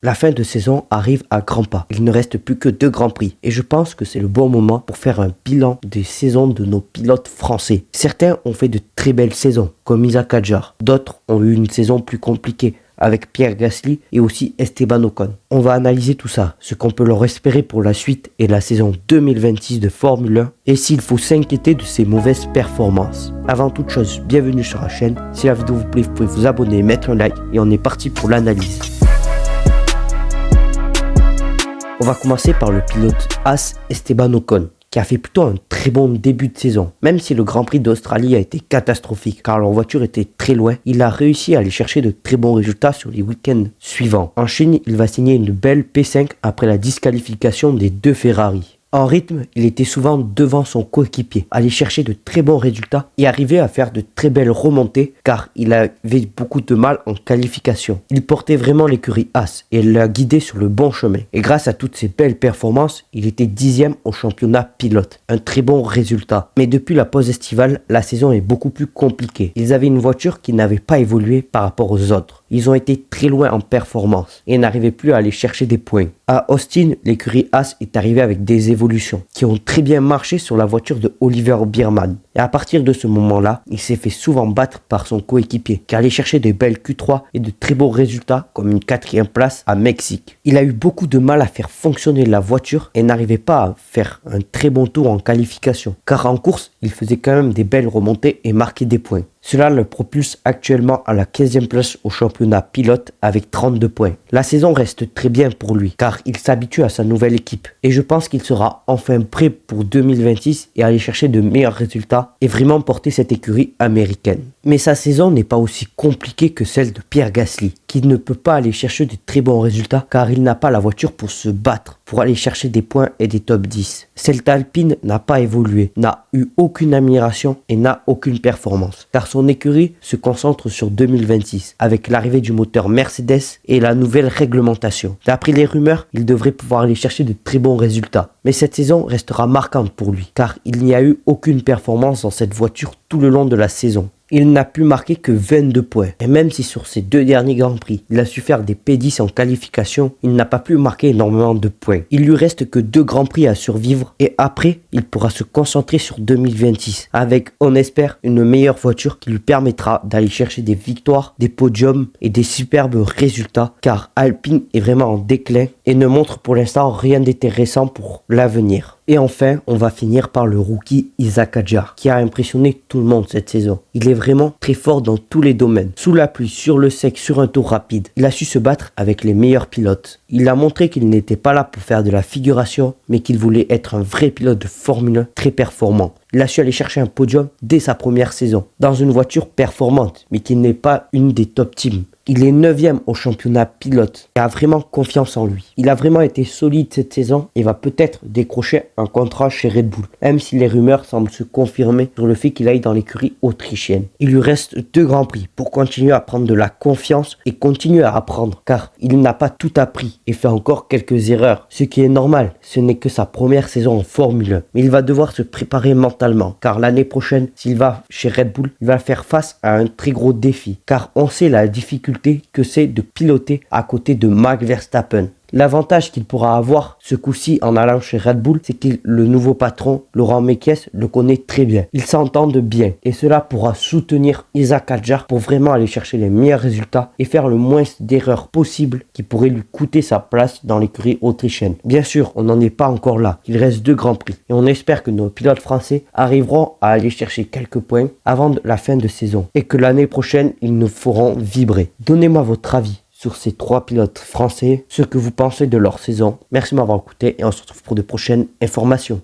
La fin de saison arrive à grands pas. Il ne reste plus que 2 grands prix. Et je pense que c'est le bon moment pour faire un bilan des saisons de nos pilotes français. Certains ont fait de très belles saisons, comme Isaac Hadjar. D'autres ont eu une saison plus compliquée, avec Pierre Gasly et aussi Esteban Ocon. On va analyser tout ça, ce qu'on peut leur espérer pour la suite et la saison 2026 de Formule 1 et s'il faut s'inquiéter de ces mauvaises performances. Avant toute chose, bienvenue sur la chaîne. Si la vidéo vous plaît, vous pouvez vous abonner, mettre un like et on est parti pour l'analyse. On va commencer par le pilote Haas Esteban Ocon, qui a fait plutôt un très bon début de saison. Même si le Grand Prix d'Australie a été catastrophique car leur voiture était très loin, il a réussi à aller chercher de très bons résultats sur les week-ends suivants. En Chine, il va signer une belle P5 après la disqualification des 2 Ferrari. En rythme, il était souvent devant son coéquipier, aller chercher de très bons résultats et arriver à faire de très belles remontées car il avait beaucoup de mal en qualification. Il portait vraiment l'écurie Haas et elle l'a guidé sur le bon chemin. Et grâce à toutes ces belles performances, il était 10e au championnat pilote. Un très bon résultat. Mais depuis la pause estivale, la saison est beaucoup plus compliquée. Ils avaient une voiture qui n'avait pas évolué par rapport aux autres. Ils ont été très loin en performance et n'arrivaient plus à aller chercher des points. À Austin, l'écurie Haas est arrivée avec des évolutions qui ont très bien marché sur la voiture de Oliver Biermann. Et à partir de ce moment-là, il s'est fait souvent battre par son coéquipier qui allait chercher des belles Q3 et de très beaux résultats comme une 4e place à Mexique. Il a eu beaucoup de mal à faire fonctionner la voiture et n'arrivait pas à faire un très bon tour en qualification car en course, il faisait quand même des belles remontées et marquait des points. Cela le propulse actuellement à la 15e place au championnat pilote avec 32 points. La saison reste très bien pour lui car il s'habitue à sa nouvelle équipe et je pense qu'il sera enfin prêt pour 2026 et aller chercher de meilleurs résultats et vraiment porter cette écurie américaine. Mais sa saison n'est pas aussi compliquée que celle de Pierre Gasly qui ne peut pas aller chercher de très bons résultats car il n'a pas la voiture pour se battre, pour aller chercher des points et des top 10. Celle d'Alpine n'a pas évolué, n'a eu aucune amélioration et n'a aucune performance car son écurie se concentre sur 2026 avec l'arrivée du moteur Mercedes et la nouvelle réglementation. D'après les rumeurs, il devrait pouvoir aller chercher de très bons résultats. Mais cette saison restera marquante pour lui car il n'y a eu aucune performance dans cette voiture tout le long de la saison. Il n'a pu marquer que 22 points. Et même si sur ces 2 derniers Grands Prix, il a su faire des P10 en qualification, il n'a pas pu marquer énormément de points. Il lui reste que 2 Grands Prix à survivre et après, il pourra se concentrer sur 2026 avec, on espère, une meilleure voiture qui lui permettra d'aller chercher des victoires, des podiums et des superbes résultats car Alpine est vraiment en déclin et ne montre pour l'instant rien d'intéressant pour l'avenir. Et enfin, on va finir par le rookie Isaac Hadjar, qui a impressionné tout le monde cette saison. Il est vraiment très fort dans tous les domaines. Sous la pluie, sur le sec, sur un tour rapide. Il a su se battre avec les meilleurs pilotes. Il a montré qu'il n'était pas là pour faire de la figuration, mais qu'il voulait être un vrai pilote de Formule 1 très performant. Il a su aller chercher un podium dès sa première saison, dans une voiture performante, mais qui n'est pas une des top teams. Il est 9e au championnat pilote et a vraiment confiance en lui. Il a vraiment été solide cette saison et va peut-être décrocher un contrat chez Red Bull, même si les rumeurs semblent se confirmer sur le fait qu'il aille dans l'écurie autrichienne. Il lui reste 2 Grands Prix pour continuer à prendre de la confiance et continuer à apprendre, car il n'a pas tout appris et fait encore quelques erreurs, ce qui est normal. Ce n'est que sa première saison en Formule 1, mais il va devoir se préparer mentalement, car l'année prochaine, s'il va chez Red Bull, il va faire face à un très gros défi, car on sait la difficulté que c'est de piloter à côté de Max Verstappen. L'avantage qu'il pourra avoir ce coup-ci en allant chez Red Bull, c'est que le nouveau patron, Laurent Mekies, le connaît très bien. Ils s'entendent bien et cela pourra soutenir Isaac Hadjar pour vraiment aller chercher les meilleurs résultats et faire le moins d'erreurs possibles qui pourraient lui coûter sa place dans l'écurie autrichienne. Bien sûr, on n'en est pas encore là. Il reste 2 Grands Prix et on espère que nos pilotes français arriveront à aller chercher quelques points avant la fin de saison et que l'année prochaine, ils nous feront vibrer. Donnez-moi votre avis sur ces 3 pilotes français, ce que vous pensez de leur saison. Merci de m'avoir écouté et on se retrouve pour de prochaines informations.